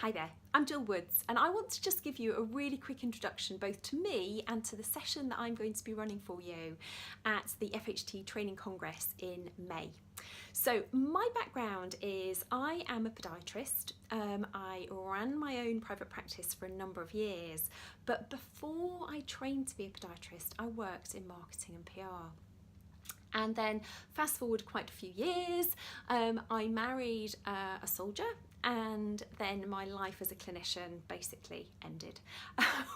Hi there, I'm Jill Woods and I want to just give you a really quick introduction both to me and to the session that I'm going to be running for you at the FHT Training Congress in May. So my background is I am a podiatrist. I ran my own private practice for a number of years, but before I trained to be a podiatrist, I worked in marketing and PR. And then fast forward quite a few years, I married a soldier, and then my life as a clinician basically ended.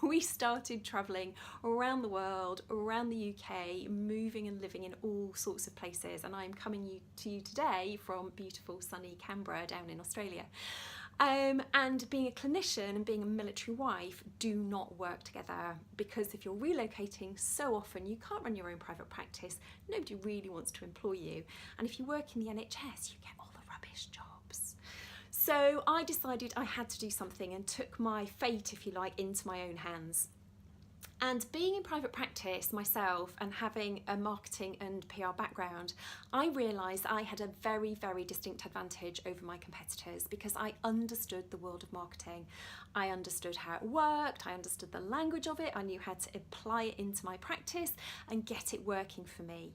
We started travelling around the world, around the UK, moving and living in all sorts of places, and I'm coming to you today from beautiful sunny Canberra down in Australia. And being a clinician and being a military wife do not work together, because if you're relocating so often you can't run your own private practice, nobody really wants to employ you, and if you work in the NHS you get all the rubbish jobs. So I decided I had to do something and took my fate, if you like, into my own hands. And being in private practice myself and having a marketing and PR background, I realised I had a very, very distinct advantage over my competitors because I understood the world of marketing. I understood how it worked, I understood the language of it, I knew how to apply it into my practice and get it working for me.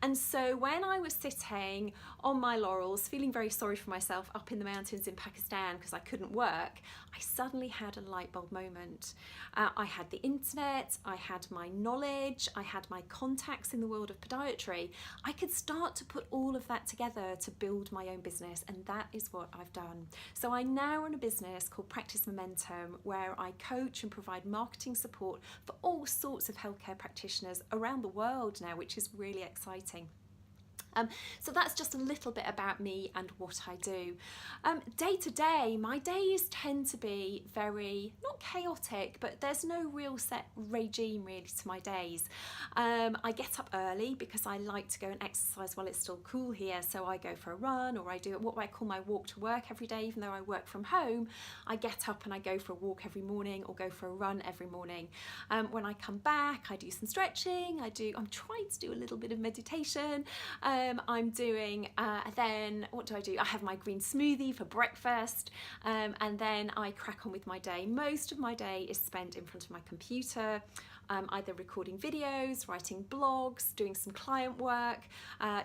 And so when I was sitting on my laurels, feeling very sorry for myself up in the mountains in Pakistan because I couldn't work, I suddenly had a light bulb moment. I had the internet, I had my knowledge, I had my contacts in the world of podiatry. I could start to put all of that together to build my own business, and that is what I've done. So I now run a business called Practice Momentum, where I coach and provide marketing support for all sorts of healthcare practitioners around the world now, which is really exciting. So that's just a little bit about me and what I do. Day to day, my days tend to be very, not chaotic, but there's no real set regime really to my days. I get up early because I like to go and exercise while it's still cool here, so I go for a run, or I do what I call my walk to work every day. Even though I work from home, I get up and I go for a walk every morning or go for a run every morning. When I come back, I do some stretching, I'm trying to do a little bit of meditation. I'm doing, then what do? I have my green smoothie for breakfast, and then I crack on with my day. Most of my day is spent in front of my computer, either recording videos, writing blogs, doing some client work,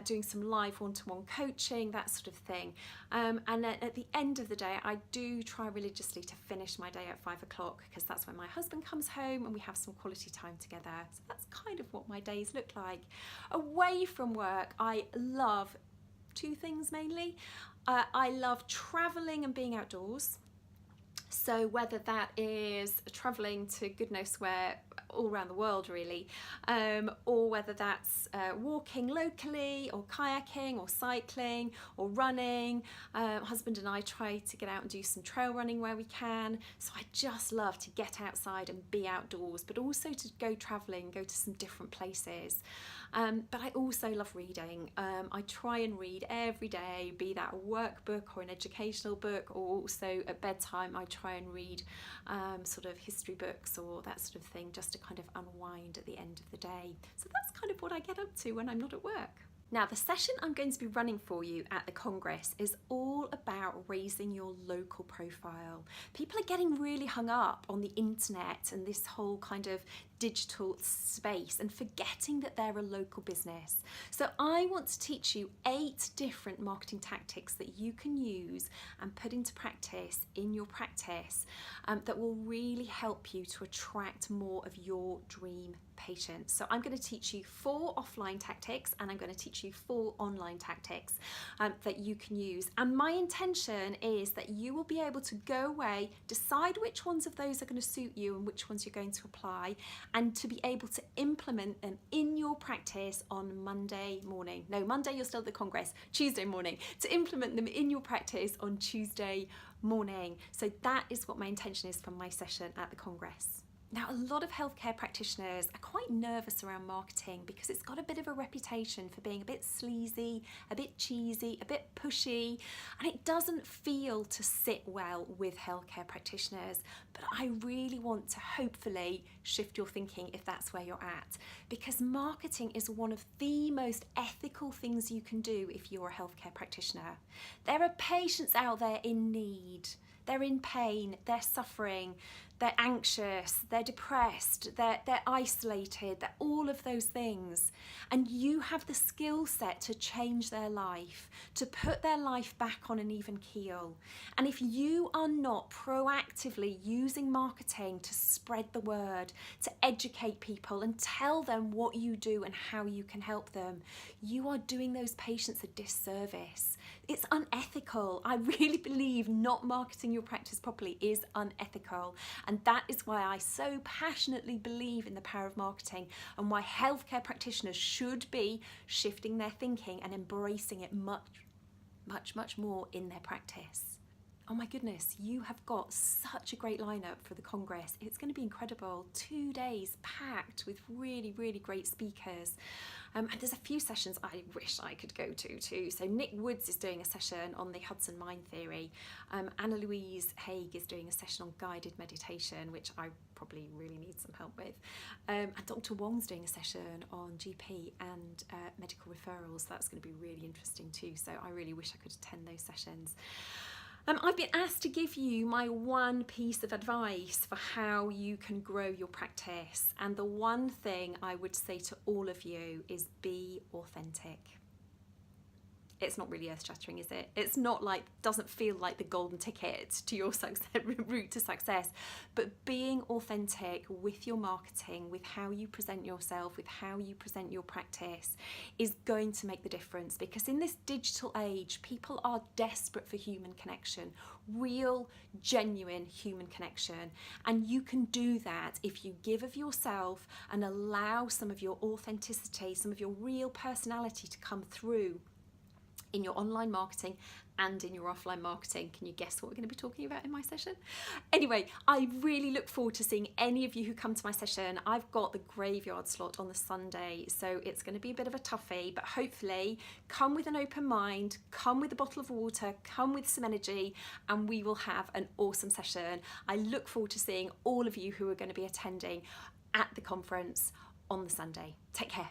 doing some live one-to-one coaching, that sort of thing. And then at the end of the day, I do try religiously to finish my day at 5 o'clock, because that's when my husband comes home and we have some quality time together. So that's kind of what my days look like. Away from work, I love two things mainly. I love traveling and being outdoors. So whether that is traveling to goodness where, all around the world really, or whether that's walking locally or kayaking or cycling or running. Husband and I try to get out and do some trail running where we can. So I just love to get outside and be outdoors, but also to go traveling, go to some different places. But I also love reading. I try and read every day, be that a workbook or an educational book, or also at bedtime I try and read sort of history books or that sort of thing, just to kind of unwind at the end of the day. So that's kind of what I get up to when I'm not at work. Now, the session I'm going to be running for you at the Congress is all about raising your local profile. People are getting really hung up on the internet and this whole kind of digital space and forgetting that they're a local business. So I want to teach you 8 different marketing tactics that you can use and put into practice in your practice that will really help you to attract more of your dream patients. So I'm going to teach you 4 offline tactics, and I'm going to teach you 4 online tactics that you can use. And my intention is that you will be able to go away, decide which ones of those are going to suit you and which ones you're going to apply, and to be able to implement them in your practice on Monday morning. No, Monday you're still at the Congress, Tuesday morning. To implement them in your practice on Tuesday morning. So that is what my intention is for my session at the Congress. Now, a lot of healthcare practitioners are quite nervous around marketing because it's got a bit of a reputation for being a bit sleazy, a bit cheesy, a bit pushy, and it doesn't feel to sit well with healthcare practitioners. But I really want to hopefully shift your thinking if that's where you're at, because marketing is one of the most ethical things you can do if you're a healthcare practitioner. There are patients out there in need. they're in pain, they're suffering, they're anxious, they're depressed, they're isolated, they're all of those things. And you have the skill set to change their life, to put their life back on an even keel. And if you are not proactively using marketing to spread the word, to educate people and tell them what you do and how you can help them, you are doing those patients a disservice. It's unethical. I really believe not marketing your practice properly is unethical. And that is why I so passionately believe in the power of marketing, and why healthcare practitioners should be shifting their thinking and embracing it much more in their practice. Oh my goodness, you have got such a great lineup for the Congress. It's going to be incredible. 2 days packed with really, really great speakers. And there's a few sessions I wish I could go to too. So Nick Woods is doing a session on the Hudson Mind Theory. Anna Louise Haig is doing a session on guided meditation, which I probably really need some help with. And Dr. Wong's doing a session on GP and medical referrals. That's going to be really interesting too. So I really wish I could attend those sessions. I've been asked to give you my one piece of advice for how you can grow your practice. And the one thing I would say to all of you is be authentic. It's not really earth-shattering, is it? It's not like, doesn't feel like the golden ticket to your success, route to success, but being authentic with your marketing, with how you present yourself, with how you present your practice is going to make the difference, because in this digital age, people are desperate for human connection, real, genuine human connection. And you can do that if you give of yourself and allow some of your authenticity, some of your real personality to come through in your online marketing and in your offline marketing. Can you guess what we're going to be talking about in my session? Anyway, I really look forward to seeing any of you who come to my session. I've got the graveyard slot on the Sunday, so it's going to be a bit of a toughie, but hopefully come with an open mind, come with a bottle of water, come with some energy, and we will have an awesome session. I look forward to seeing all of you who are going to be attending at the conference on the Sunday. Take care.